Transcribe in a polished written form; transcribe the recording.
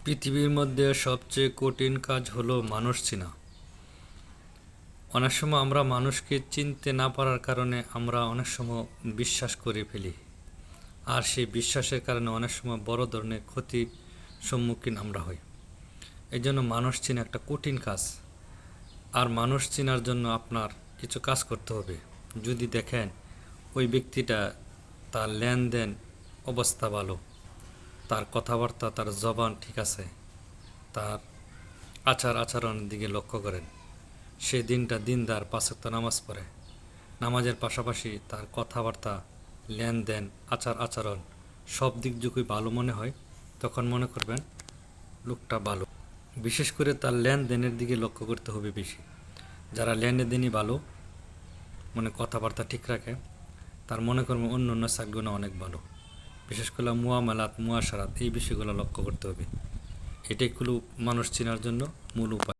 পৃথিবীর মধ্যে সবচেয়ে কঠিন কাজ হলো মানুষ চেনা। অনেক সময় আমরা মানুষকে চিনতে না পারার কারণে আমরা অনেক সময় বিশ্বাস করে ফেলি, আর সেই বিশ্বাসের কারণে অনেক সময় বড় ধরনের ক্ষতির সম্মুখীন আমরা হই। এই জন্য মানুষ চেনা একটা কঠিন কাজ। আর মানুষ চেনার জন্য আপনার কিছু কাজ করতে হবে। যদি দেখেন ওই ব্যক্তিটা, তার লেনদেন অবস্থা ভালো, তার কথাবার্তা, তার জবান ঠিক আছে, তার আচরণের দিকে লক্ষ্য করেন, সে দিনটা দিনদার, পাঁচ ওয়াক্ত নামাজ পড়ে, নামাজের পাশাপাশি তার কথাবার্তা, লেনদেন, আচরণ সব দিক যদি ভালো মনে হয়, তখন মনে করবেন লোকটা ভালো। বিশেষ করে তার লেনদেনের দিকে লক্ষ্য করতে হবে বেশি। যারা লেনদেনই ভালো, মানে কথাবার্তা ঠিক রাখে, তার মনে করবেন অন্য অন্য সাকগুলো অনেক ভালো। বিশেষ করে মুআমালাত, মুআশারাত, এই বিষয়গুলো লক্ষ্য করতে হবে। এটাই হলো মানুষ চেনার জন্য মূল উপায়।